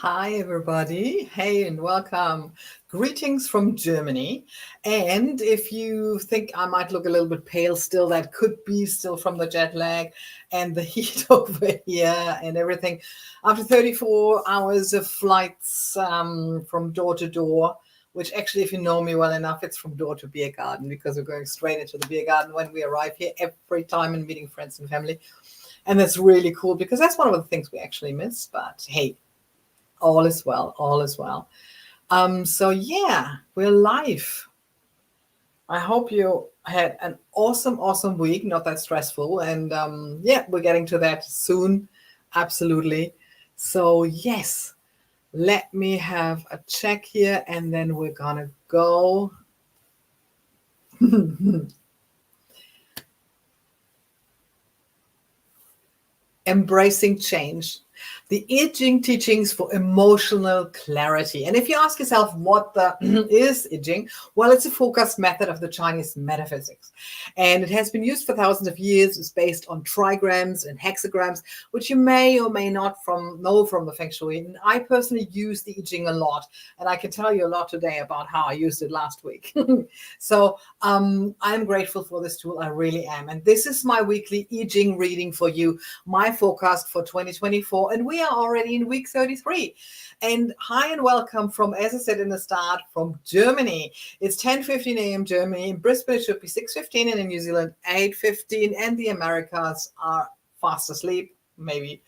Hi, everybody. Hey, and welcome. Greetings from Germany. And if you think I might look a little bit pale still, that could be still from the jet lag and the heat over here and everything. After 34 hours of flights from door to door, which actually, if you know me well enough, it's from door to beer garden because we're going straight into the beer garden when we arrive here every time and meeting friends and family. And that's really cool because that's one of the things we actually miss. But hey, all is well, all is well. So yeah, we're live. I hope you had an awesome week, not that stressful. And yeah, we're getting to that soon. Absolutely. So yes, let me have a check here and then we're gonna go. Embracing change. The I Ching teachings for emotional clarity. And if you ask yourself what the is I Ching, well, it's a forecast method of the Chinese Metaphysics. And it has been used for thousands of years. It's based on trigrams and hexagrams, which you may or may not know from the Feng Shui. And I personally use the I Ching a lot. And I can tell you a lot today about how I used it last week. So I'm grateful for this tool. I really am. And this is my weekly I Ching reading for you, my forecast for 2024. And we are already in week 33. And hi and welcome from, as I said in the start, from Germany. It's 10:15 a.m. Germany. In Brisbane, it should be 6:15, and in New Zealand, 8:15. And the Americas are fast asleep, maybe.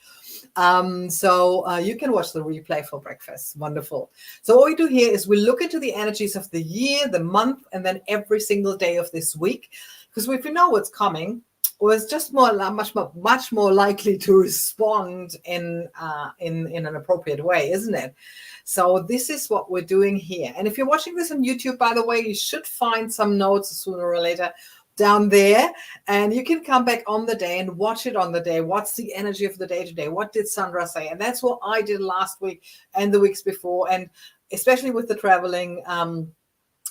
So you can watch the replay for breakfast. Wonderful. So what we do here is we look into the energies of the year, the month, and then every single day of this week. Because if we know what's coming, was just much more likely to respond in an appropriate way, isn't it? So this is what we're doing here. And if you're watching this on YouTube, by the way, you should find some notes sooner or later down there, and you can come back on the day and watch it on the day. What's the energy of the day today? What did Sandra say? And that's what I did last week and the weeks before, and especially with the traveling,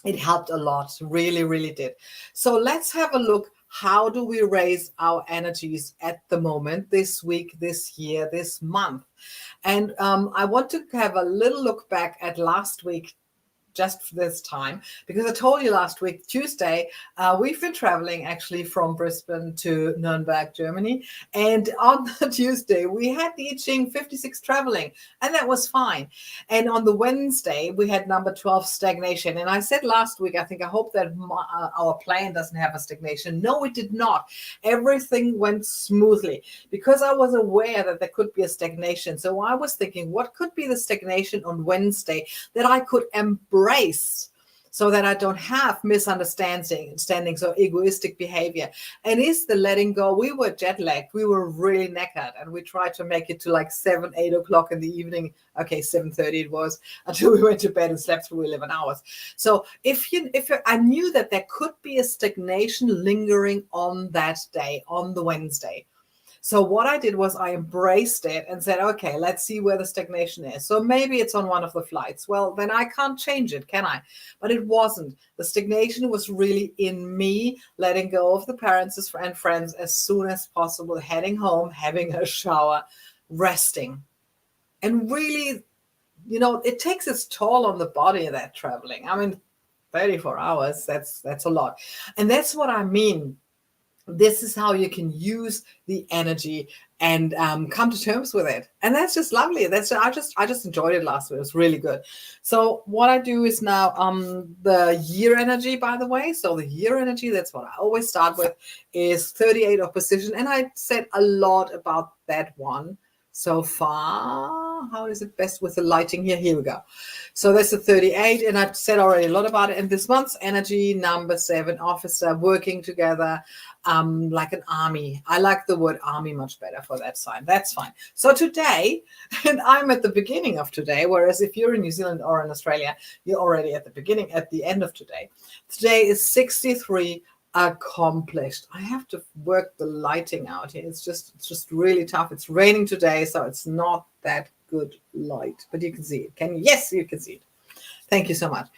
it helped a lot. Really did. So let's have a look. How do we raise our energies at the moment, this week, this year, this month? And I want to have a little look back at last week, just for this time, because I told you last week, Tuesday, we've been traveling actually from Brisbane to Nuremberg, Germany. And on the Tuesday, we had the I Ching 56 traveling, and that was fine. And on the Wednesday, we had number 12 stagnation. And I said last week, I hope that our plane doesn't have a stagnation. No, it did not. Everything went smoothly because I was aware that there could be a stagnation. So I was thinking, what could be the stagnation on Wednesday that I could embrace so that I don't have misunderstandings or egoistic behavior? And is the letting go. We were jet lagged. We were really knackered, and we tried to make it to like 8 o'clock in the evening. Okay, 7:30 it was, until we went to bed and slept through 11 hours. So if I knew that there could be a stagnation lingering on that day, on the Wednesday. So what I did was I embraced it and said, okay, let's see where the stagnation is. So maybe it's on one of the flights. Well, then I can't change it, can I? But it wasn't. The stagnation was really in me letting go of the parents and friends as soon as possible, heading home, having a shower, resting. And really, it takes its toll on the body, that traveling. I mean, 34 hours, that's a lot. And that's what I mean. This is how you can use the energy and come to terms with it. And that's just lovely. I just enjoyed it last week. It was really good. So what I do is now the year energy, by the way. So the year energy, that's what I always start with, is 38 opposition. And I said a lot about that one so far. How is it best with the lighting here? Here we go. So that's the 38, and I've said already a lot about it. And this month's energy, number 7, officer, working together like an army. I like the word army much better for that sign. That's fine. So today, and I'm at the beginning of today, whereas if you're in New Zealand or in Australia, you're already at the end of today. Today is 63 accomplished. I have to work the lighting out here. It's just really tough. It's raining today, so it's not that good light, but you can see it. Yes, you can see it. Thank you so much.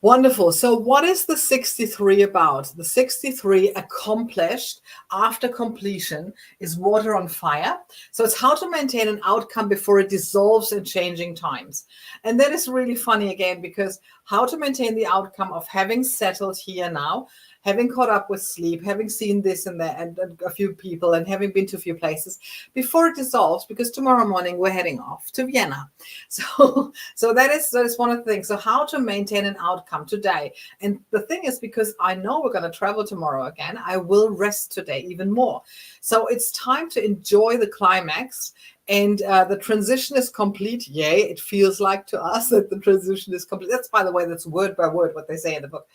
Wonderful. So what is the 63 about? The 63 accomplished after completion is water on fire. So it's how to maintain an outcome before it dissolves in changing times. And that is really funny again, because how to maintain the outcome of having settled here now, having caught up with sleep, having seen this and that and a few people and having been to a few places before it dissolves, because tomorrow morning we're heading off to Vienna. So that is one of the things. So how to maintain an outcome today. And the thing is, because I know we're going to travel tomorrow again, I will rest today even more. So it's time to enjoy the climax. And the transition is complete. Yay, it feels like to us that the transition is complete. That's, by the way, that's word by word what they say in the book.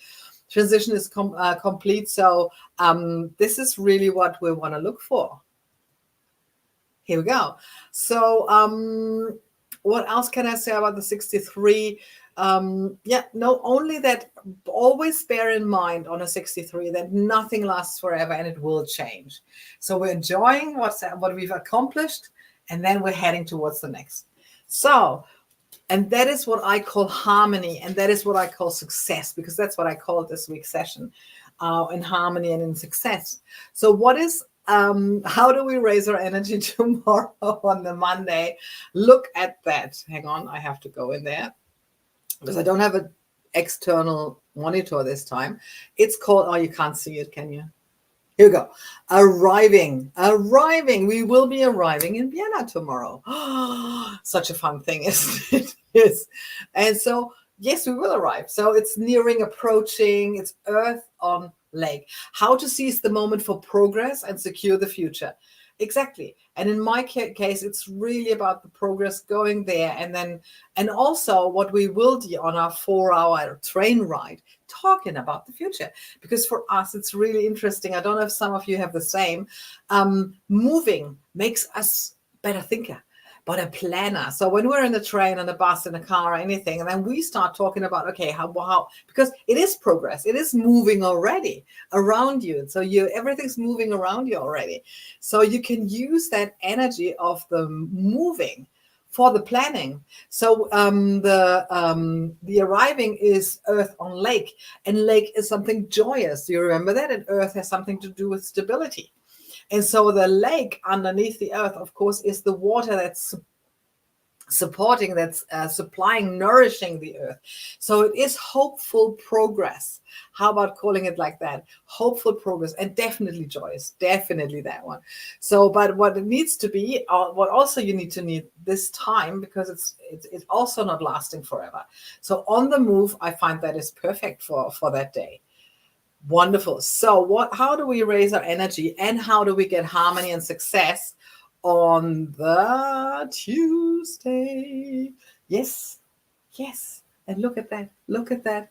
Transition is complete. So this is really what we want to look for. Here we go. So what else can I say about the 63? Only that always bear in mind on a 63 that nothing lasts forever and it will change. So we're enjoying what we've accomplished, and then we're heading towards the next. So, and that is what I call harmony, and that is what I call success, because that's what I call this week's session, in harmony and in success. So what is, how do we raise our energy tomorrow on the Monday? Look at that. Hang on, I have to go in there because I don't have an external monitor this time. It's called, oh, you can't see it, can you? Here we go. Arriving. We will be arriving in Vienna tomorrow. Such a fun thing, isn't it? Yes. And so, yes, we will arrive. So it's nearing, approaching. It's Earth on Lake. How to seize the moment for progress and secure the future. Exactly. And in my case, it's really about the progress going there. And also what we will do on our 4-hour train ride, talking about the future. Because for us, it's really interesting. I don't know if some of you have the same. Moving makes us better thinker, but a planner. So when we're in the train, and a bus, in a car, or anything, and then we start talking about, okay, how, because it is progress. It is moving already around you. So everything's moving around you already. So you can use that energy of the moving for the planning. So the arriving is Earth on Lake, and Lake is something joyous. You remember that? And Earth has something to do with stability. And so the lake underneath the Earth, of course, is the water that's supporting, that's supplying, nourishing the Earth. So it is hopeful progress. How about calling it like that? Hopeful progress, and definitely joyous, definitely that one. So, but what it needs to be, what also you need this time, because it's also not lasting forever. So on the move, I find that is perfect for that day. Wonderful. So how do we raise our energy, and how do we get harmony and success on the Tuesday? Yes. And look at that.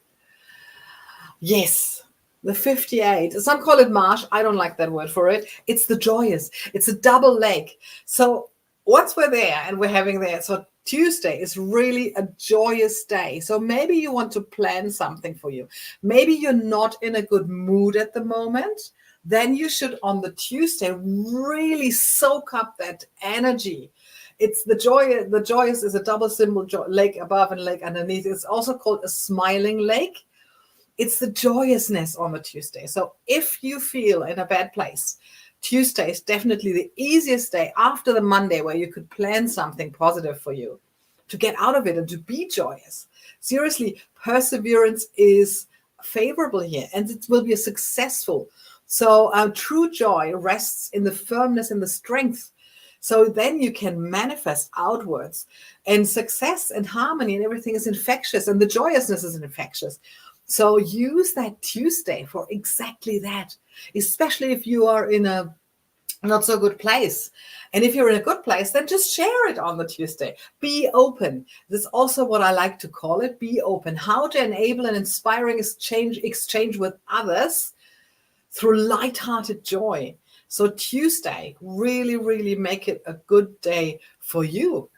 Yes. The 58. Some call it marsh. I don't like that word for it. It's the joyous. It's a double lake. So once we're there and we're having there, so Tuesday is really a joyous day. So maybe you want to plan something for you. Maybe you're not in a good mood at the moment. Then you should, on the Tuesday, really soak up that energy. It's the joy. The joyous is a double symbol, lake above and lake underneath. It's also called a smiling lake. It's the joyousness on the Tuesday. So if you feel in a bad place, Tuesday is definitely the easiest day after the Monday where you could plan something positive for you to get out of it and to be joyous. Seriously, perseverance is favorable here, and it will be successful. So true joy rests in the firmness and the strength. So then you can manifest outwards, and success and harmony and everything is infectious, and the joyousness is infectious. So use that Tuesday for exactly that, especially if you are in a not so good place. And if you're in a good place, then just share it on the Tuesday. Be open. That's also what I like to call it. Be open. How to enable an inspiring exchange with others through lighthearted joy. So Tuesday, really, really make it a good day for you.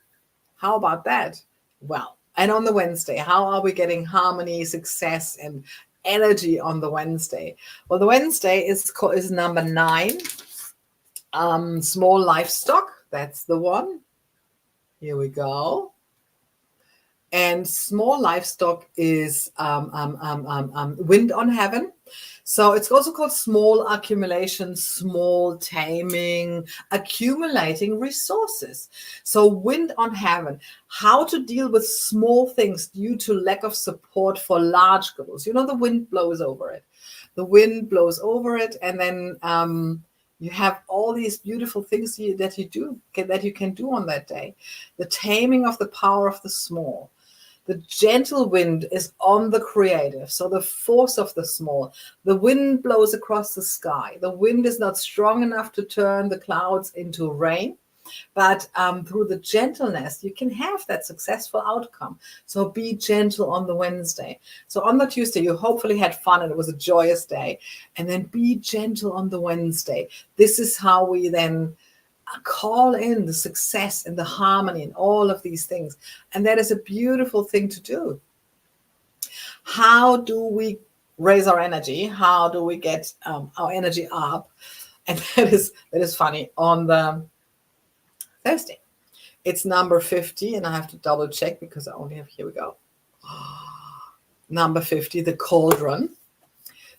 How about that? Well, and on the Wednesday, how are we getting harmony, success, and energy on the Wednesday? Well, the Wednesday is number 9. Small livestock. That's the one. Here we go. And small livestock is wind on heaven. So it's also called small accumulation, small taming, accumulating resources. So wind on heaven, how to deal with small things due to lack of support for large goals. You know, the wind blows over it. The wind blows over it, and then you have all these beautiful things that you can do on that day. The taming of the power of the small. The gentle wind is on the creative, so the force of the small. The wind blows across the sky. The wind is not strong enough to turn the clouds into rain, but through the gentleness, you can have that successful outcome. So be gentle on the Wednesday. So on the Tuesday, you hopefully had fun and it was a joyous day. And then be gentle on the Wednesday. This is how we then call in the success and the harmony and all of these things. And that is a beautiful thing to do. How do we raise our energy? How do we get our energy up? And that is funny. On the Thursday, it's number 50, and I have to double check because I only have, here we go. Number 50, the cauldron.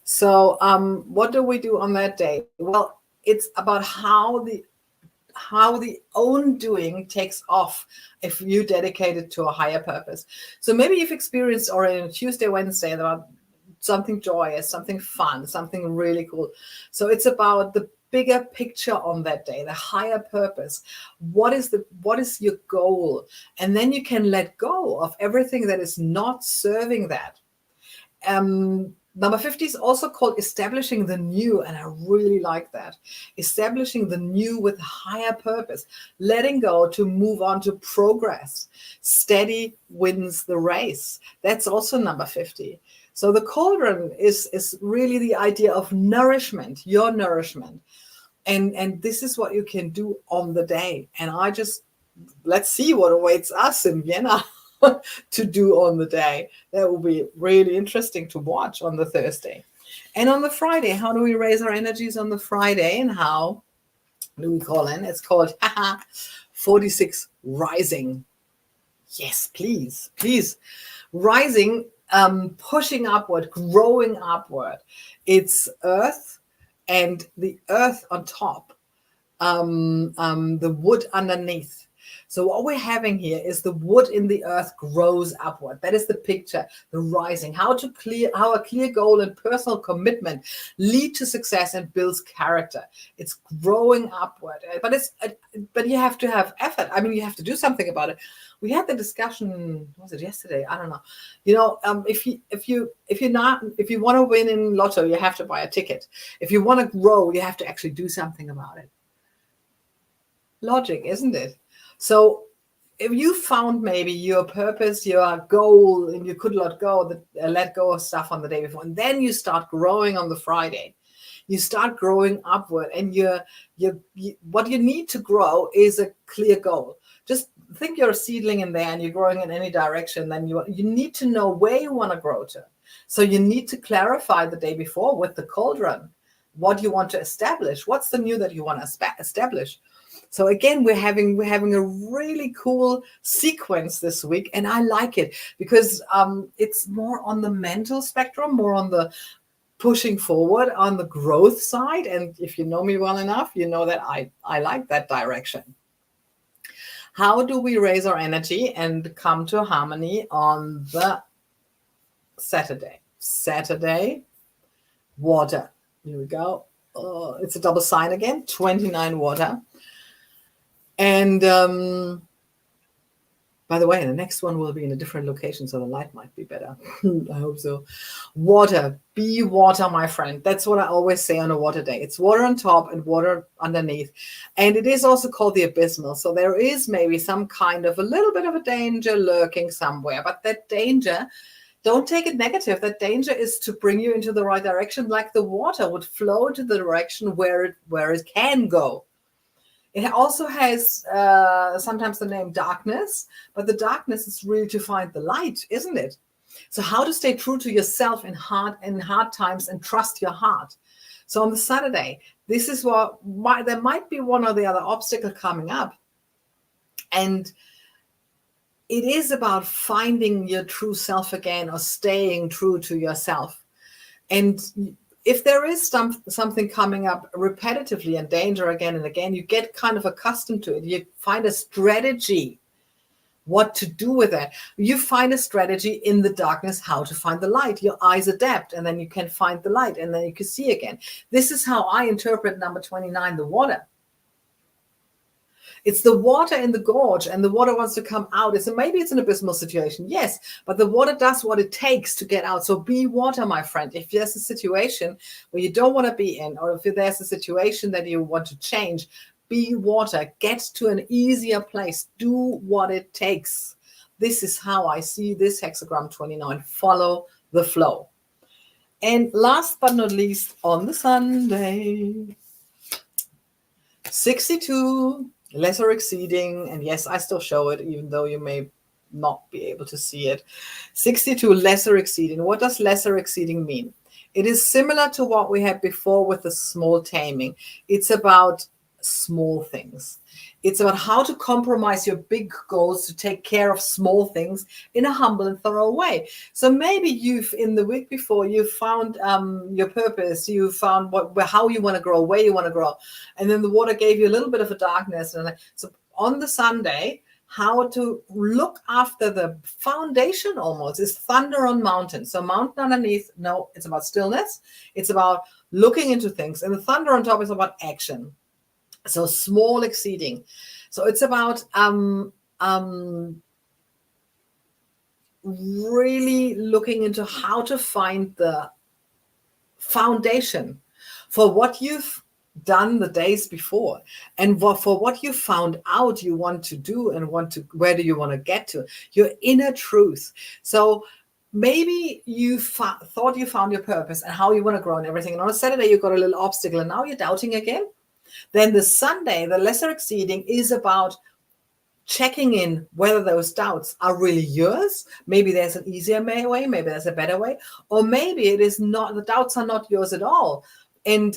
So what do we do on that day? Well, it's about how the own doing takes off if you dedicate it to a higher purpose. So maybe you've experienced already on Tuesday, Wednesday about something joyous, something fun, something really cool. So it's about the bigger picture on that day, the higher purpose. What is your goal? And then you can let go of everything that is not serving that. Number 50 is also called establishing the new, and I really like that. Establishing the new with a higher purpose, letting go to move on to progress. Steady wins the race. That's also number 50. So the cauldron is really the idea of nourishment, your nourishment. And this is what you can do on the day. And let's see what awaits us in Vienna to do on the day. That will be really interesting to watch on the Thursday. And on the Friday, how do we raise our energies on the Friday, and how do we call in? It's called 46 rising. Yes, please. Rising, pushing upward, growing upward. It's earth and the earth on top, the wood underneath. So what we're having here is the wood in the earth grows upward. That is the picture, the rising. How a clear goal and personal commitment lead to success and builds character. It's growing upward, but you have to have effort. I mean, you have to do something about it. We had the discussion, was it yesterday? I don't know. You know, if you want to win in lotto, you have to buy a ticket. If you want to grow, you have to actually do something about it. Logic, isn't it? So if you found maybe your purpose, your goal, and you could let go of stuff on the day before, and then you start growing on the Friday, you start growing upward, and what you need to grow is a clear goal. Just think you're a seedling in there and you're growing in any direction, then you need to know where you want to grow to. So you need to clarify the day before with the cauldron what you want to establish. What's the new that you want to establish? So again, we're having a really cool sequence this week, and I like it because it's more on the mental spectrum, more on the pushing forward, on the growth side. And if you know me well enough, you know that I like that direction. How do we raise our energy and come to harmony on the Saturday? Saturday, water. Here we go. It's a double sign again, 29 water. And by the way, the next one will be in a different location, so the light might be better. I hope so. Water. Be water, my friend. That's what I always say on a water day. It's water on top and water underneath. And it is also called the abysmal. So there is maybe some kind of a little bit of a danger lurking somewhere. But that danger, don't take it negative. That danger is to bring you into the right direction, like the water would flow to the direction where it can go. It also has sometimes the name darkness, but the darkness is really to find the light, isn't it? So how to stay true to yourself in hard times and trust your heart. So on the Saturday, this is there might be one or the other obstacle coming up. And it is about finding your true self again, or staying true to yourself. And if there is something coming up repetitively and danger again and again, you get kind of accustomed to it. You find a strategy what to do with it. You find a strategy in the darkness, how to find the light. Your eyes adapt, and then you can find the light, and then you can see again. This is how I interpret number 29, the water. It's the water in the gorge, and the water wants to come out. Maybe it's an abysmal situation, yes, but the water does what it takes to get out. So be water, my friend. If there's a situation where you don't want to be in, or if there's a situation that you want to change, be water. Get to an easier place. Do what it takes. This is how I see this hexagram 29. Follow the flow. And last but not least, on the Sunday, 62, lesser exceeding. And yes, I still show it, even though you may not be able to see it. 62, lesser exceeding. What does lesser exceeding mean? It is similar to what we had before with the small taming. It's about small things. It's about how to compromise your big goals to take care of small things in a humble and thorough way. So maybe in the week before, you found your purpose, you found how you want to grow, where you want to grow, and then the water gave you a little bit of a darkness. And so on the Sunday, how to look after the foundation almost is thunder on mountain. So mountain underneath, no, it's about stillness. It's about looking into things, and the thunder on top is about action. So small exceeding. So it's about really looking into how to find the foundation for what you've done the days before, and for what you found out you want to do, and where do you want to get to, your inner truth. So maybe you thought you found your purpose and how you want to grow and everything, and on a Saturday you got a little obstacle and now you're doubting again. Then the Sunday, the lesser exceeding, is about checking in whether those doubts are really yours. Maybe there's an easier way, maybe there's a better way, or maybe it is not, the doubts are not yours at all. And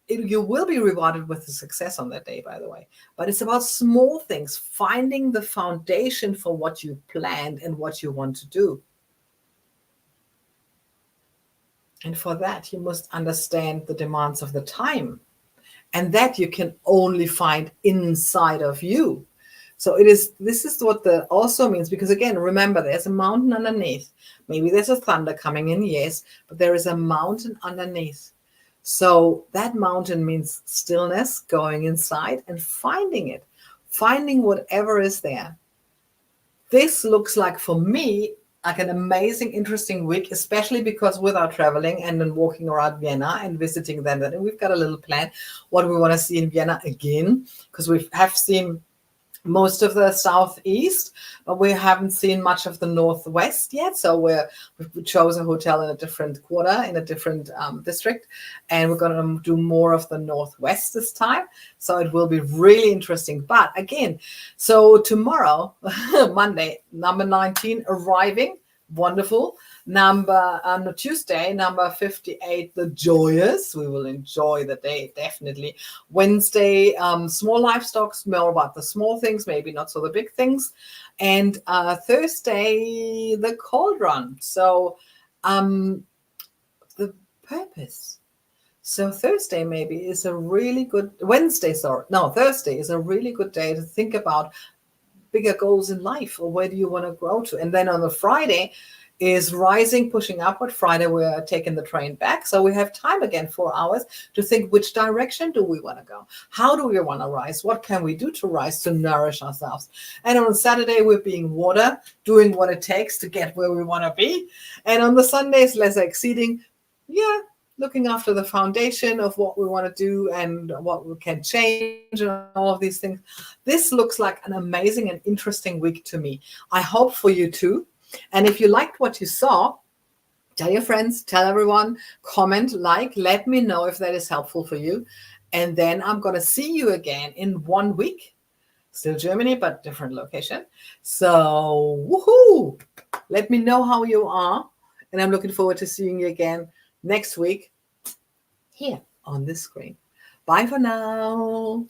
you will be rewarded with the success on that day, by the way. But it's about small things, finding the foundation for what you planned and what you want to do. And for that, you must understand the demands of the time. And that you can only find inside of you. So this is what the also means, because again, remember, there's a mountain underneath. Maybe there's a thunder coming in, yes, but there is a mountain underneath. So that mountain means stillness, going inside and finding it, finding whatever is there. This looks like, for me, like an amazing, interesting week, especially because with our traveling and then walking around Vienna and visiting them, and we've got a little plan what we want to see in Vienna again, because we have seen most of the southeast, but we haven't seen much of the northwest yet. So we chose a hotel in a different quarter, in a different district, and we're going to do more of the northwest this time. So it will be really interesting. But again, so tomorrow, Monday, number 19 arriving, wonderful. Tuesday, number 58, the joyous. We will enjoy the day, definitely. Wednesday, small livestock, more about the small things, maybe not so the big things. And Thursday, the cauldron. So the purpose. So Thursday maybe is a really good, Thursday is a really good day to think about bigger goals in life, or where do you want to grow to. And then on the Friday is rising, pushing upward. Friday, we're taking the train back. So we have time again, 4 hours, to think, which direction do we want to go? How do we want to rise? What can we do to rise, to nourish ourselves? And on Saturday, we're being water, doing what it takes to get where we want to be. And on the Sundays, lesser exceeding, looking after the foundation of what we want to do and what we can change and all of these things. This looks like an amazing and interesting week to me. I hope for you too. And if you liked what you saw, tell your friends, tell everyone, comment, let me know if that is helpful for you. And then I'm going to see you again in 1 week. Still Germany, but different location. So, woohoo! Let me know how you are. And I'm looking forward to seeing you again next week here on this screen. Bye for now.